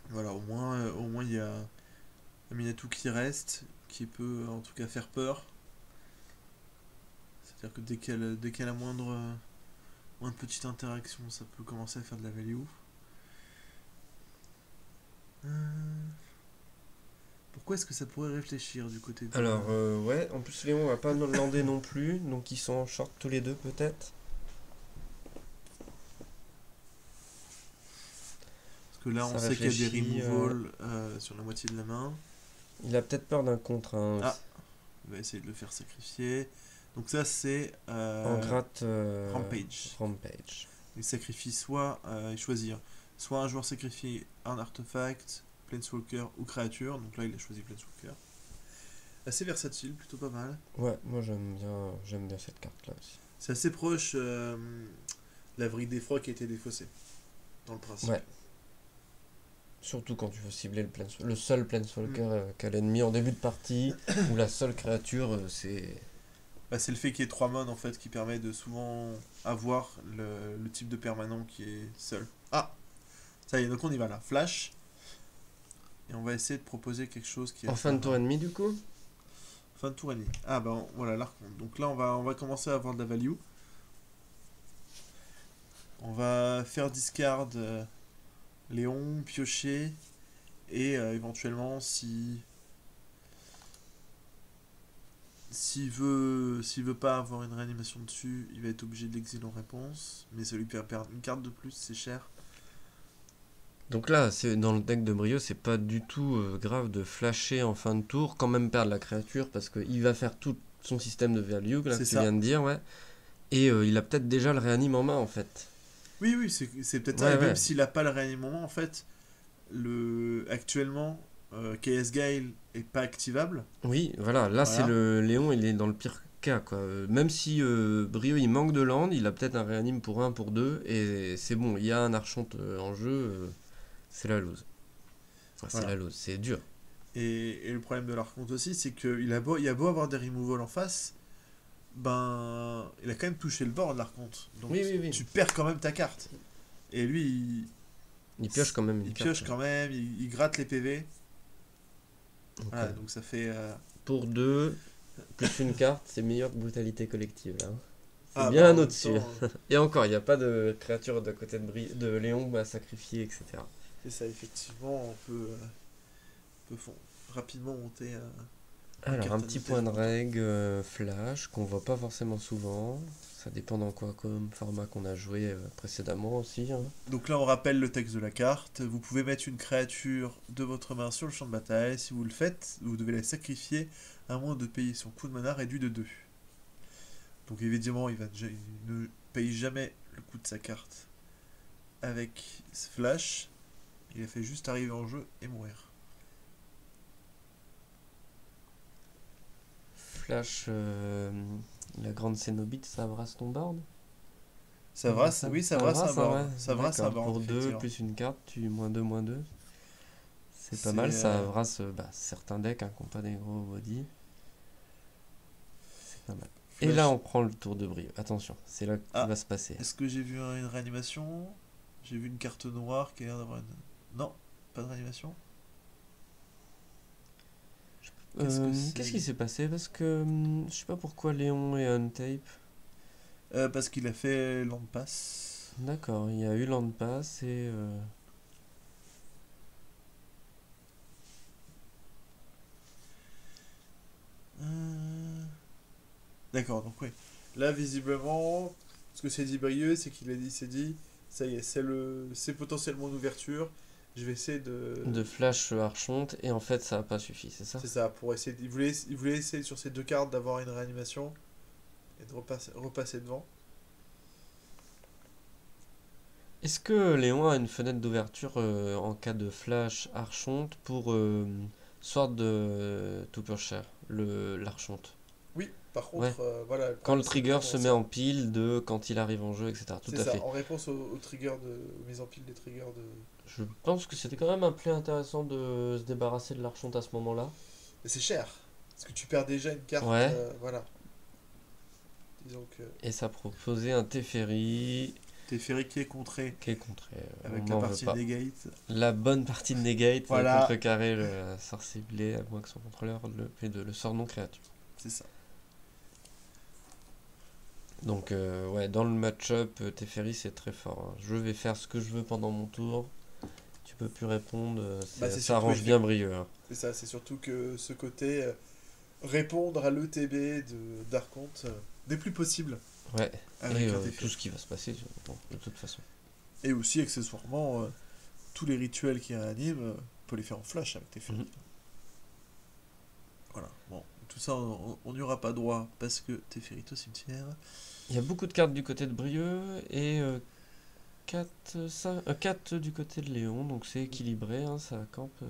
Voilà, au moins il y a Aminatou qui reste, qui peut en tout cas faire peur. C'est-à-dire que dès qu'elle a moindre petite interaction, ça peut commencer à faire de la value. Pourquoi est-ce que ça pourrait réfléchir du côté de... Alors, ouais, en plus Léon va pas lander non plus, donc ils sont en short tous les deux peut-être. Parce que là, on sait qu'il y a des removals sur la moitié de la main. Il a peut-être peur d'un contre. Hein, ah, il va essayer de le faire sacrifier. Donc ça c'est En gratte Rampage. Rampage. Il sacrifie soit, il choisit, hein, soit un joueur sacrifie un artefact, Planeswalker ou créature. Donc là il a choisi Planeswalker. Assez versatile, plutôt pas mal. Ouais, moi j'aime bien cette carte là aussi. C'est assez proche la vrille d'effroi qui a été défaussée, dans le principe. Ouais. Surtout quand tu veux cibler le seul Planeswalker qu'a l'ennemi en début de partie, ou la seule créature, c'est... Bah, c'est le fait qu'il y ait 3 modes en fait qui permet de souvent avoir le type de permanent qui est seul. Ah, ça y est, donc on y va là. Flash. Et on va essayer de proposer quelque chose qui est... En fin de tour ennemi du coup. Fin de tour ennemi. Ah bah voilà l'archonte. Donc là on va commencer à avoir de la value. On va faire discard Léon, piocher. Et éventuellement s'il veut pas avoir une réanimation dessus, il va être obligé d'exiler en réponse. Mais ça lui fait perdre une carte de plus, c'est cher. Donc là, dans le deck de Brio, c'est pas du tout grave de flasher en fin de tour, quand même perdre la créature, parce qu'il va faire tout son système de value, là, que tu viens de dire, ouais. Et il a peut-être déjà le réanime en main, en fait. Oui, c'est peut-être ça. Et même s'il a pas le réanimement, en fait, actuellement, KS Gale est pas activable. Oui, voilà, là c'est le Léon, il est dans le pire cas, quoi. Même si Brio il manque de land, il a peut-être un réanime pour 1, pour 2, et c'est bon, il y a un archonte en jeu, c'est la lose. Enfin, c'est la lose, c'est dur. Et le problème de l'archonte aussi, c'est qu'il a beau avoir des removals en face, ben, il a quand même touché le board l'archonte. Donc oui. tu perds quand même ta carte. Et lui, il pioche quand même une carte. Il pioche quand même, il gratte les PV. Okay. Voilà, donc ça fait... Pour 2, plus une carte, c'est meilleur que brutalité collective, là. C'est bien au-dessus. Et encore, il n'y a pas de créature de côté de Léon à sacrifier, etc. C'est ça, effectivement, on peut rapidement monter... Alors, un petit point de règle flash qu'on voit pas forcément souvent. Ça dépend dans quoi comme format qu'on a joué précédemment aussi. Hein. Donc là, on rappelle le texte de la carte. Vous pouvez mettre une créature de votre main sur le champ de bataille. Si vous le faites, vous devez la sacrifier à moins de payer son coût de mana réduit de 2. Donc évidemment, il ne paye jamais le coût de sa carte avec ce flash. Il a fait juste arriver en jeu et mourir. Flash, la grande Cénobite, ça brasse ton board. Ça brasse, oui, ça brasse un board. Ça brasse un board. Pour 2 plus une carte, tu -2/-2. C'est pas mal, ça brasse certains decks qui n'ont pas des gros body. C'est pas mal. Flash. Et là, on prend le tour de Brio. Attention, c'est là que va se passer. Est-ce que j'ai vu une réanimation? J'ai vu une carte noire qui a l'air d'avoir une... Non, pas de réanimation. Qu'est-ce qui s'est passé? Parce que je sais pas pourquoi Léon est on tape. Parce qu'il a fait land pass. D'accord, il y a eu land pass et... D'accord, donc oui. Là, visiblement, ce que s'est dit Brieux, c'est qu'il s'est dit, ça y est, c'est potentiellement une ouverture. Je vais essayer de flash Archonte, et en fait, ça n'a pas suffi, c'est ça? C'est ça, pour essayer... Il voulait essayer sur ces 2 cartes d'avoir une réanimation et de repasser devant. Est-ce que Léon a une fenêtre d'ouverture en cas de flash Archonte pour Sword de Tuppershare, l'Archonte? Oui, par contre, voilà. Quand le trigger se met en pile quand il arrive en jeu, etc. Tout à fait. En réponse aux mise en pile des triggers de... Je pense que c'était quand même un play intéressant de se débarrasser de l'Archonte à ce moment-là. Mais c'est cher, parce que tu perds déjà une carte, voilà. Disons que... Et ça proposait un Teferi. Teferi qui est contré. Avec la partie negate. La bonne partie de negate, voilà. Contrecarrer le sort ciblé, à moins que son contrôleur le sort non créature. C'est ça. Donc, dans le match-up, Teferi c'est très fort. Hein. Je vais faire ce que je veux pendant mon tour. Tu peux plus répondre. Ça arrange bien Brieux. Hein. C'est ça, c'est surtout que ce côté répondre à l'ETB d'Archonte des plus possibles. Ouais, et tout ce qui va se passer, de toute façon. Et aussi, accessoirement, tous les rituels qui réaniment, on peut les faire en flash avec Teferi. Voilà, bon, de toute tout ça, on n'y aura pas droit parce que Teferi est au cimetière. Il y a beaucoup de cartes du côté de Brieux et 4 du côté de Léon, donc c'est équilibré, hein, ça campe.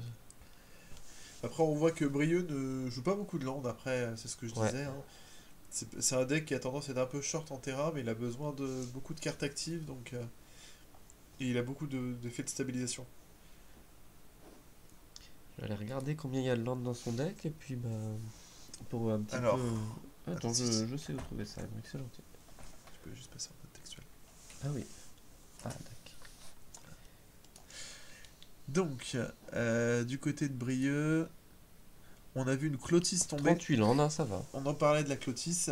Après, on voit que Brieux ne joue pas beaucoup de land, après, c'est ce que je Ouais. disais, hein. C'est un deck qui a tendance à être un peu short en terrain, mais il a besoin de beaucoup de cartes actives, donc et il a beaucoup d'effets de stabilisation. Je vais aller regarder combien il y a de land dans son deck et puis bah pour un petit Alors, peu. Attends, si, je sais où trouver ça, excellent. je peux juste passer en mode textuel. Ah oui. Ah d'accord. Donc, du côté de Brieux, on a vu une Clotis tomber. 38 land, hein, ça va. On en parlait de la Clotis.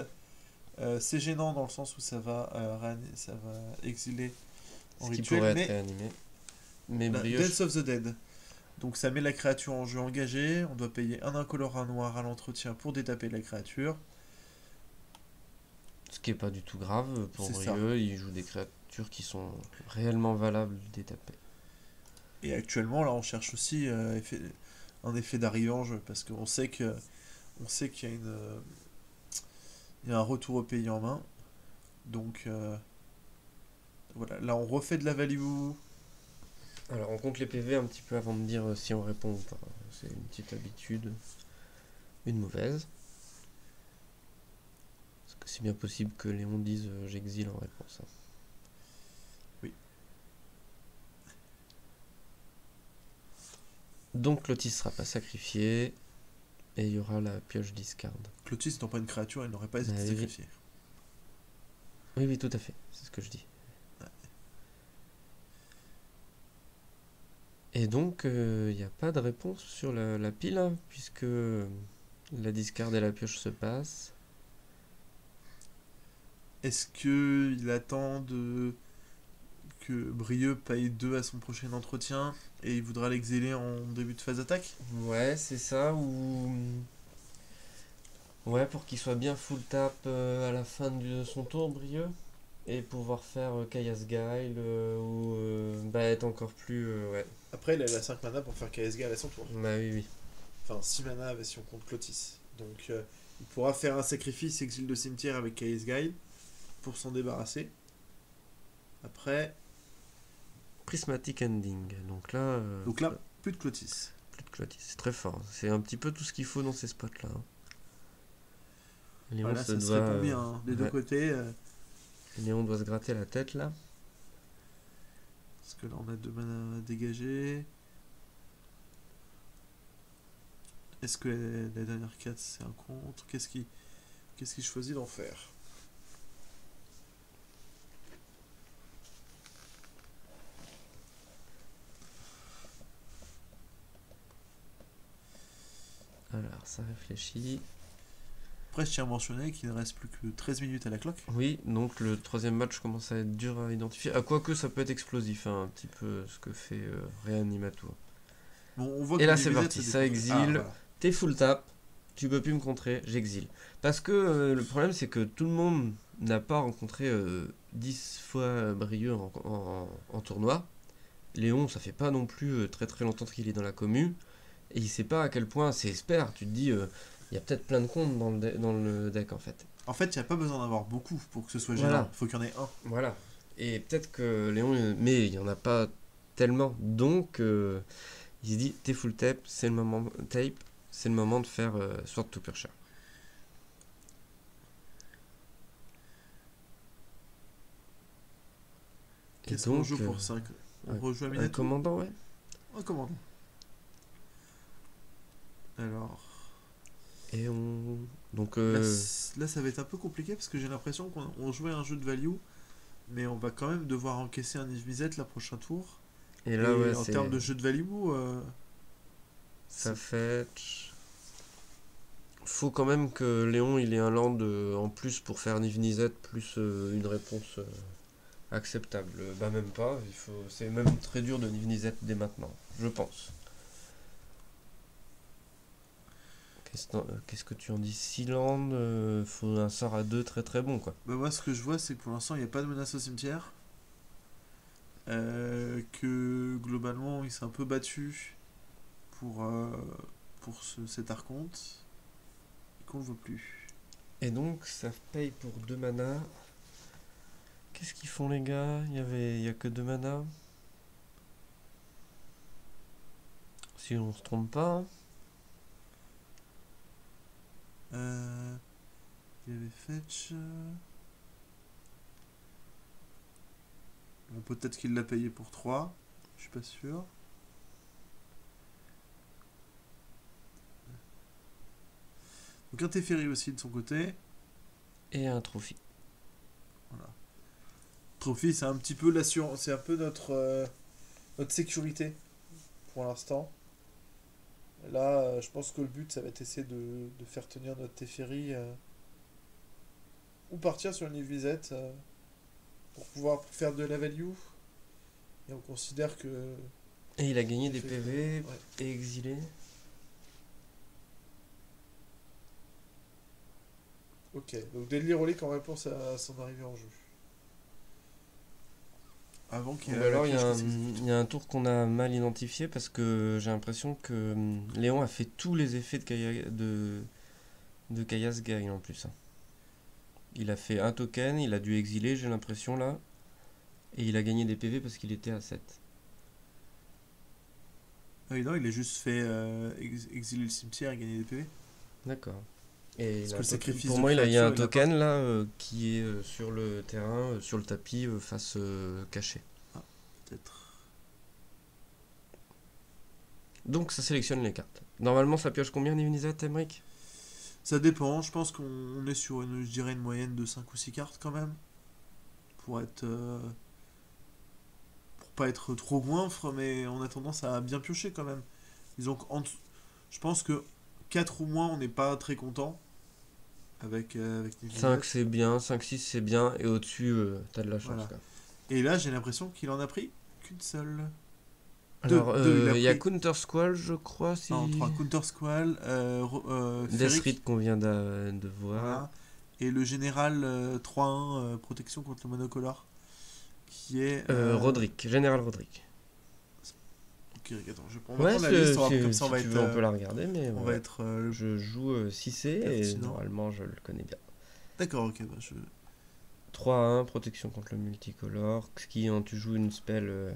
C'est gênant dans le sens où ça va exiler en Ce qui rituel, pourrait être mais réanimé. Mais la Brieux, Dance of the Dead. Donc ça met la créature en jeu engagé, on doit payer un incolore, un noir à l'entretien pour détaper la créature. ce qui est pas du tout grave pour C'est ça. Brieux, il joue des créatures qui sont réellement valables d'étaper. Et actuellement là on cherche aussi un effet d'arrivange parce qu'on sait qu'il y a il y a un retour au pays en main. Donc voilà, là on refait de la value. Alors on compte les PV un petit peu avant de dire si on répond ou pas. C'est une petite habitude, une mauvaise. Parce que c'est bien possible que Léon dise j'exile en réponse, hein. Oui. Donc Lotis sera pas sacrifié et il y aura la pioche discard. Clotis n'étant pas une créature, elle n'aurait pas été Ah, oui. sacrifiée. Oui, oui, tout à fait, c'est ce que je dis. Ouais. Et donc il n'y a pas de réponse sur la pile, hein, puisque la discard et la pioche se passent. Est-ce qu'il attend que Brieux paye 2 à son prochain entretien et il voudra l'exiler en début de phase d'attaque? Ouais, c'est ça, ou... Ouais, pour qu'il soit bien full tap à la fin de son tour, Brieux. Et pouvoir faire Kayas Guile ou bah, être encore plus. Ouais. Après, il a 5 mana pour faire KSG à son tour. Bah oui, oui. Enfin, 6 mana si on compte Clotis. Donc, il pourra faire un sacrifice exil de cimetière avec KSG pour s'en débarrasser. Après, Prismatic Ending. Donc là, donc là, plus de Clotis. plus de Clotis. C'est très fort. C'est un petit peu tout ce qu'il faut dans ces spots-là, hein. Léon Voilà, se ça se doit, répond bien, hein, des deux ouais. côtés. Léon doit se gratter la tête là. Parce que là, on a 2 mana à dégager. Est-ce que la dernière 4 c'est un contre? Qu'est-ce qu'il choisit d'en faire? Alors, ça réfléchit. Après, je tiens à mentionner qu'il ne reste plus que 13 minutes à la cloque. Oui, donc le troisième match commence à être dur à identifier. À quoique ça peut être explosif, hein, un petit peu ce que fait Reanimator. Bon, on voit Et que là les c'est visées, parti, ça ça déconne. Ah, exile. voilà. T'es full tap, tu peux plus me contrer, j'exile. Parce que le problème c'est que tout le monde n'a pas rencontré 10 fois Brieux en tournoi. Léon, ça fait pas non plus très très longtemps qu'il est dans la commu. Et il sait pas à quel point c'est expert. Tu te dis, il y a peut-être plein de comptes dans le deck en fait. En fait, il n'y a pas besoin d'avoir beaucoup pour que ce soit Voilà. gênant. Il faut qu'il y en ait un. Voilà. Et peut-être que Léon, mais il y en a pas tellement. Donc il se dit, t'es full tape, c'est le moment de faire Sword to Purchase. Et Qu'est-ce qu'on donc, joue pour 5? On rejoue à un Minato? commandant, ouais. Un commandant. Alors. Et on. Donc, Là, ça va être un peu compliqué parce que j'ai l'impression qu'on jouait un jeu de value, mais on va quand même devoir encaisser un Yves Misette la prochain tour. et là, ouais, en c'est. termes de jeu de value, Ça fait. Faut quand même que Léon il ait un land en plus pour faire Nivnizet plus une réponse acceptable. Bah, même pas. C'est même très dur de Nivnizet dès maintenant, je pense. Qu'est-ce que tu en dis? 6 land, faut un sort à 2 très très bon quoi. bah moi, ce que je vois, c'est que pour l'instant, il n'y a pas de menace au cimetière. Que globalement, il s'est un peu battu pour cet archonte. qu'on ne voit plus. Et donc, ça paye pour 2 mana. Qu'est-ce qu'ils font, les gars? Il y a que 2 mana. Si on se trompe pas. Il y avait Fetch. Bon, peut-être qu'il l'a payé pour 3. Je suis pas sûr. Donc un Teferi aussi de son côté. Et un trophy. Voilà. Trophy, c'est un petit peu l'assurance, c'est un peu notre sécurité pour l'instant. Là, je pense que le but, ça va être essayer de faire tenir notre Teferi ou partir sur une visette pour pouvoir faire de la value. Et on considère que... Et il a gagné des PV Ouais. et exilé. Ok, donc Deadly Relic en réponse à son arrivée en jeu. Avant qu'il y ait Ou la alors il y, pioche a qui s'exécute. il y a un tour qu'on a mal identifié parce que j'ai l'impression que Léon a fait tous les effets de Kayas Guy en plus, hein. Il a fait un token, il a dû exiler, j'ai l'impression là. Et il a gagné des PV parce qu'il était à 7. Ah oui, non, il a juste fait exiler le cimetière et gagner des PV. D'accord. Et Parce il a que un le token- sacrifice pour de moi, il y a un créature, il a token là qui est sur le terrain, sur le tapis, face caché. pas... Ah, peut-être. Donc ça sélectionne les cartes. Normalement, ça pioche combien, Nivinizet, Emric? Ça dépend, je pense qu'on est sur je dirais une moyenne de 5 ou 6 cartes quand même. Pour être... pour pas être trop goinfre, mais on a tendance à bien piocher quand même. Disons je pense que 4 ou moins, on n'est pas très content avec Niv 5 Mizzet. c'est bien, 5-6 c'est bien, et au-dessus, t'as de la chance. Voilà. Quoi. Et là, j'ai l'impression qu'il en a pris qu'une seule. Alors, Deux, il a il y a pris. Counter Squall, je crois, si... Non, 3. Counter Squall, Death Ferric, Read qu'on vient de voir. voilà. Et le général 3-1, protection contre le monocolore, qui est... Roderick, Général Roderick. Ok, attends, on va Ouais, prendre la liste, comme ça si on va tu être... veux, on peut la regarder, mais on va voilà. être Je joue 6C et pertinent. normalement je le connais bien. D'accord, ok, bah je... 3-1, protection contre le multicolore. Tu joues une spell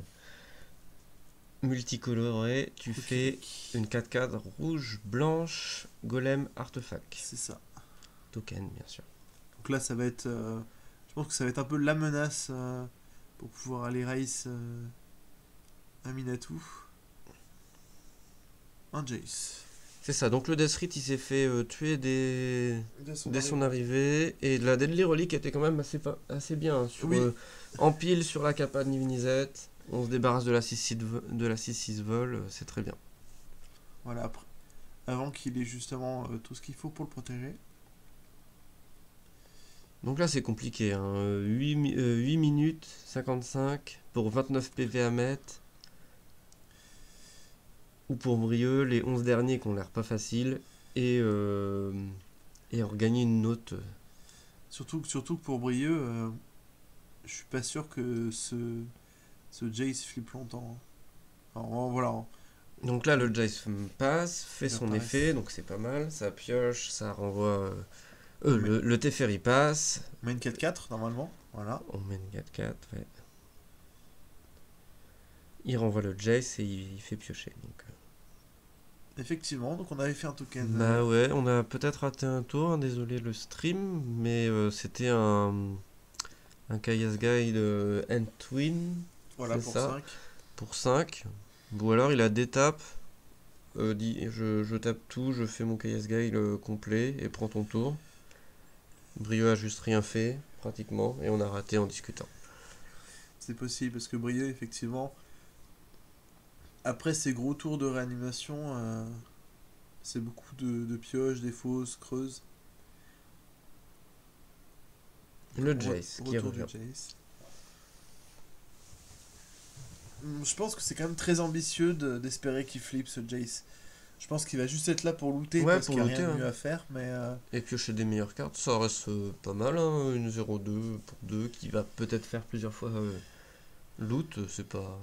multicolorée, tu Ok. fais une 4-4 rouge, blanche, golem, artefact. C'est ça. Token, bien sûr. Donc là, ça va être... je pense que ça va être un peu la menace pour pouvoir aller race un Minatou. Un Jace. C'est ça, donc le Death Read, il s'est fait tuer dès son arrivée. arrivée. Et la Deadly Relic était quand même assez bien. Hein, Oui. En pile sur la capa de Nivinizet, on se débarrasse de la 6-6 vol, c'est très bien. Voilà, après, avant qu'il ait justement tout ce qu'il faut pour le protéger. Donc là c'est compliqué, hein. 8 minutes 55 pour 29 PV à mettre. Ou pour Brieux, les 11 derniers qui ont l'air pas faciles. Et regagner une note. Surtout que pour Brieux, je suis pas sûr que ce Jace flippe longtemps. Alors, voilà. Donc là le Jace passe, fait Il son apparaît. effet, donc c'est pas mal. Ça pioche, ça renvoie... le Teferi passe. Main 4-4 normalement. Voilà. On mène 4-4, ouais. Il renvoie le Jace et il fait piocher. Donc, Effectivement, donc on avait fait un token. Bah ouais, on a peut-être raté un tour, hein, désolé le stream, mais c'était un Kayas Guide End Twin voilà c'est pour ça. 5. Pour 5. Ou alors il a des tapes. Je tape tout, je fais mon Kayas Guide complet et prends ton tour. Brieux a juste rien fait, pratiquement, et on a raté en discutant. C'est possible parce que Brieux, effectivement, après ces gros tours de réanimation, c'est beaucoup de pioches, des fosses, creuses. Le Jace qui Retour du revient. Jace. Je pense que c'est quand même très ambitieux d'espérer qu'il flippe ce Jace. Je pense qu'il va juste être là pour looter Ouais, parce pour qu'il n'y a rien looter, de mieux hein. à faire. Mais Et piocher des meilleures cartes, ça reste pas mal, hein, une 0-2 pour 2 qui va peut-être faire plusieurs fois loot, c'est pas...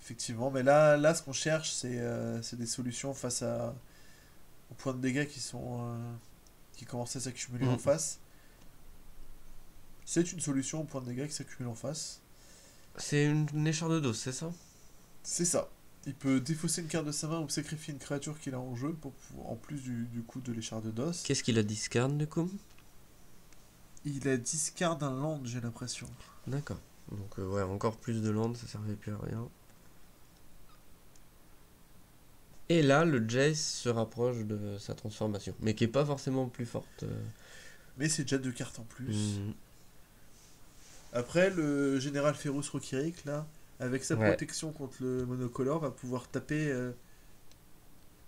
effectivement, mais là ce qu'on cherche, c'est des solutions face aux points de dégâts qui sont qui commence à s'accumuler en face. C'est une solution au point de dégâts qui s'accumule en face. C'est une écharde d'os, c'est ça? C'est ça. Il peut défausser une carte de sa main ou sacrifier une créature qu'il a en jeu en plus du coup de l'écharde d'os. Qu'est-ce qu'il a discard du coup? Il a discard un land, j'ai l'impression. D'accord. Donc ouais, encore plus de land, ça servait plus à rien. Et là, le Jace se rapproche de sa transformation, mais qui est pas forcément plus forte. Mais c'est déjà 2 cartes en plus. Hmm. Après, le général Ferrous Rokirik, là, avec sa Ouais. protection contre le monocolore, va pouvoir taper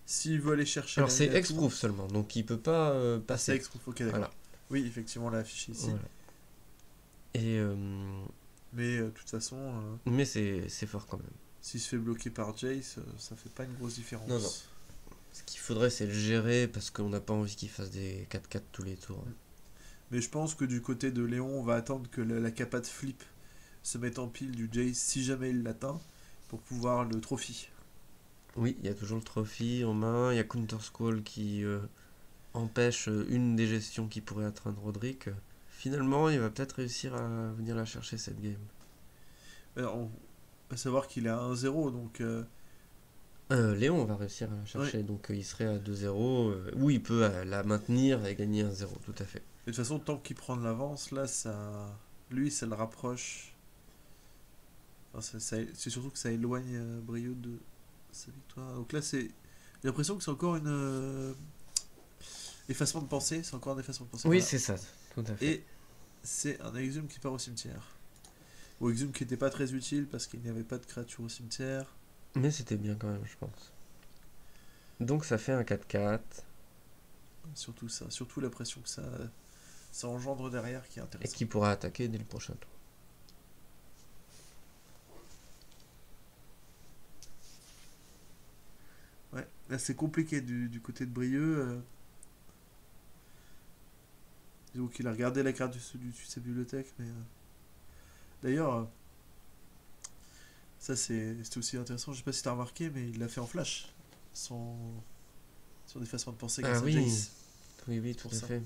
s'il veut aller chercher Alors la c'est Minato. X-Proof seulement, donc il peut pas Ah, c'est passer. X-Proof, ok, d'accord. Voilà. Oui, effectivement, on l'a affiché ici. Voilà. Et Mais de toute façon, mais c'est fort quand même. s'il se fait bloquer par Jace, ça fait pas une grosse différence. Non, non. Ce qu'il faudrait, c'est le gérer parce qu'on n'a pas envie qu'il fasse des 4-4 tous les tours. Mais je pense que du côté de Léon, on va attendre que la capa de flip se mette en pile du Jace si jamais il l'atteint pour pouvoir le trophy. Oui, il y a toujours le trophy en main. Il y a Counter Squall qui empêche une des gestions qui pourrait atteindre Roderick. Finalement, il va peut-être réussir à venir la chercher cette game. Alors, on va savoir qu'il est à 1-0, donc Léon va réussir à la chercher, donc il serait à 2-0. Ou il peut la maintenir et gagner 1-0, tout à fait. de toute façon, tant qu'il prend de l'avance, là, lui, ça le rapproche. Enfin, c'est surtout que ça éloigne Brieux de sa victoire. Donc là, j'ai l'impression que c'est encore une effacement de pensée. C'est encore un effacement de pensée. Oui, Voilà. c'est ça, tout à fait. Et c'est un exhume qui part au cimetière. Ou exhume qui n'était pas très utile parce qu'il n'y avait pas de créature au cimetière. Mais c'était bien quand même, je pense. Donc ça fait un 4-4. Surtout ça, surtout la pression que ça engendre derrière qui est Et intéressant. qui pourra attaquer dès le prochain tour. Ouais, là c'est compliqué du côté de Brieux. Donc il a regardé la carte de sa bibliothèque, mais d'ailleurs, ça c'était aussi intéressant. Je sais pas si t'as remarqué, mais il l'a fait en flash, sans sur des façons de penser grâce à oui. Jace. Oui, tout Pour à ça. fait.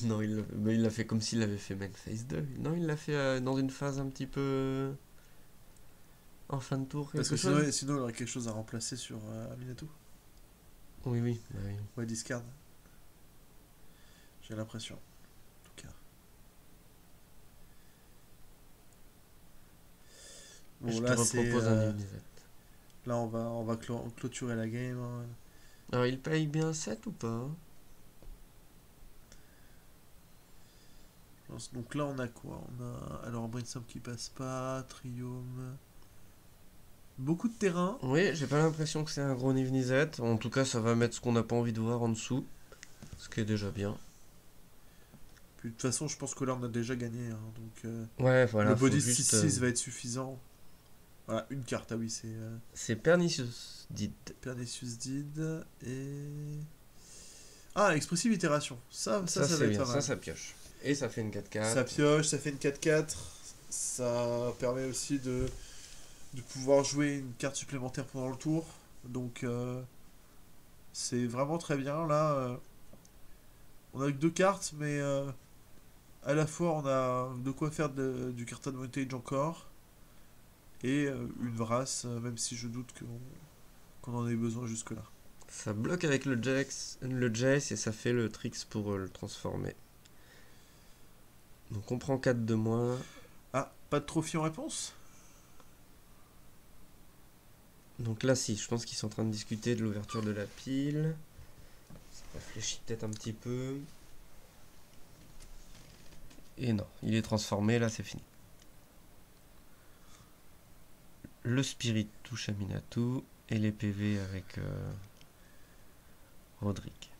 Non, il l'a fait comme s'il l'avait fait main phase 2. Non, il l'a fait dans une phase un petit peu en fin de tour. Parce Quelque que chose. sinon il aurait quelque chose à remplacer sur Minato. Oui. Ouais, discard. J'ai l'impression. En tout cas. Bon, Je là te c'est. repropose un Univette. Là on va clôturer la game. Hein. Alors, il paye bien 7 ou pas? Donc là on a quoi? On a alors Brainstorm qui passe pas, Triome. Beaucoup de terrain. Oui, j'ai pas l'impression que c'est un gros Niv-Nizet. En tout cas, ça va mettre ce qu'on n'a pas envie de voir en dessous. Ce qui est déjà bien. Puis de toute façon, je pense que là on a déjà gagné. Hein, donc Ouais, voilà. le faut body juste, 6-6 va être suffisant. Voilà, une carte, ah oui, c'est C'est Pernicious Deed. Pernicious Deed et. Ah, Expressive Itération. Ça va c'est être bien, pas mal. ça pioche. Et ça fait une 4-4. Ça pioche, ça fait une 4-4. Ça permet aussi de pouvoir jouer une carte supplémentaire pendant le tour. Donc c'est vraiment très bien. Là, on a que 2 cartes, mais à la fois on a de quoi faire du card advantage encore. Et une Vrasse, même si je doute qu'on en ait besoin jusque-là. Ça bloque avec le Jace et ça fait le tricks pour le transformer. Donc on prend 4 de moins. Ah, pas de trophée en réponse? Donc là, si, je pense qu'ils sont en train de discuter de l'ouverture de la pile. Ça réfléchit peut-être un petit peu. Et non, il est transformé, là c'est fini. Le spirit touche à Minato et les PV avec Roderick.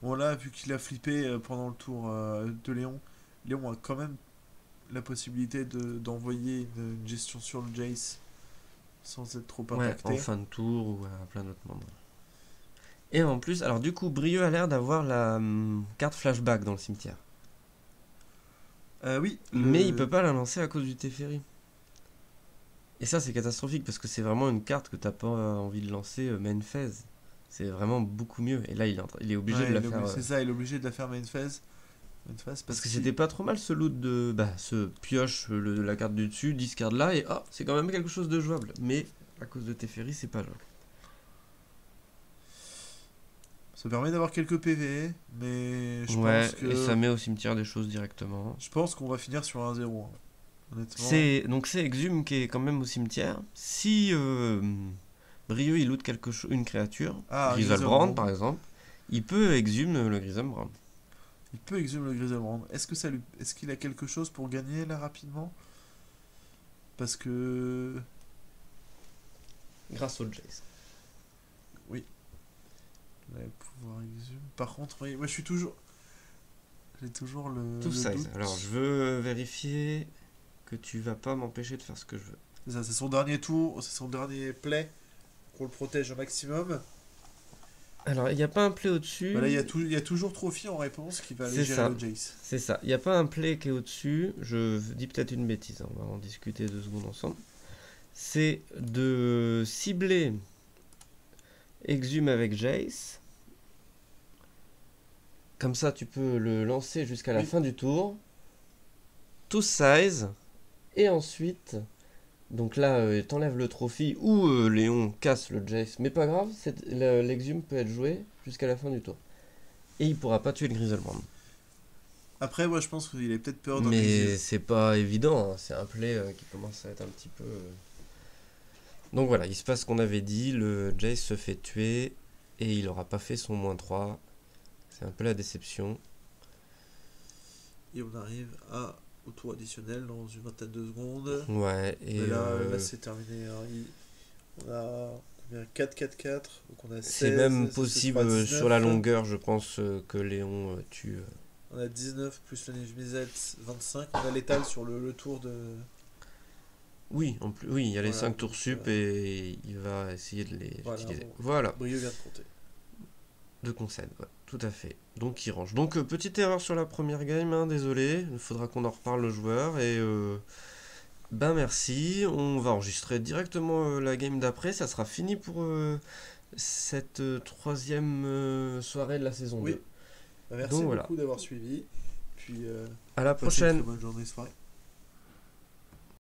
Bon là, vu qu'il a flippé pendant le tour de Léon, Léon a quand même la possibilité d'envoyer une gestion sur le Jace sans être trop impacté. En fin de tour ou à plein d'autres moments. Et en plus, alors du coup, Brieux a l'air d'avoir la carte flashback dans le cimetière. Oui. Mais il peut pas la lancer à cause du Teferi. Et ça, c'est catastrophique parce que c'est vraiment une carte que t'as pas envie de lancer main phase. C'est vraiment beaucoup mieux. Et là, il est obligé Ouais, de la faire. c'est ça, il est obligé de la faire main phase. Parce que c'était pas trop mal ce loot de. Bah, ce pioche la carte du dessus, discard là, et c'est quand même quelque chose de jouable. Mais à cause de Teferi, c'est pas jouable. Ça permet d'avoir quelques PV, mais je Ouais, pense que. et ça met au cimetière des choses directement. Je pense qu'on va finir sur un 0, hein, honnêtement. Donc c'est Exhume qui est quand même au cimetière. Si Brieux il loot une créature, Griselbrand par exemple, il peut Exhume le Griselbrand. Il peut exhumer le Griselbrand. Est-ce qu'il a quelque chose pour gagner là rapidement? Parce que. Grâce au Jace. Oui. Il va pouvoir exhumer. Par contre, oui, moi je suis toujours. J'ai toujours le. Tout size. Doute. Alors je veux vérifier que tu vas pas m'empêcher de faire ce que je veux. C'est ça, c'est son dernier tour, c'est son dernier play. Qu'on le protège au maximum. Alors, il n'y a pas un play au-dessus. Bah là, il y a toujours Trophy en réponse qui va aller gérer le Jace. C'est ça. Il n'y a pas un play qui est au-dessus. Je dis peut-être une bêtise. On va en discuter 2 secondes ensemble. C'est de cibler Exhume avec Jace. Comme ça, tu peux le lancer jusqu'à la fin du tour. Tout size. Et ensuite... Donc là, t'enlèves le trophy ou Léon casse le Jace. Mais pas grave, l'exhume peut être joué jusqu'à la fin du tour. Et il pourra pas tuer le Griselbrand. Après, moi je pense qu'il a peut-être peur d'un Mais c'est pas évident, hein. C'est un play qui commence à être un petit peu... Donc voilà, il se passe ce qu'on avait dit, le Jace se fait tuer et il aura pas fait son -3. C'est un peu la déception. Et on arrive au tour additionnel dans une vingtaine de secondes. Ouais, et mais là c'est terminé. On a 4-4-4, donc on a 16. C'est même possible sur la longueur, je pense que Léon tue... On a 19 plus le Neige-Misette, 25. On a l'étal sur le tour de... Oui, il y a les 5 tours sup et il va essayer de les utiliser. Voilà. Brieux vient de compter. De concède, ouais, tout à fait. Donc il range. Donc petite erreur sur la première game, hein, désolé. Il faudra qu'on en reparle le joueur. Et merci. On va enregistrer directement la game d'après. Ça sera fini pour cette 3e soirée de la saison 2. Merci beaucoup d'avoir suivi. Puis à la prochaine. Bonne journée, soirée.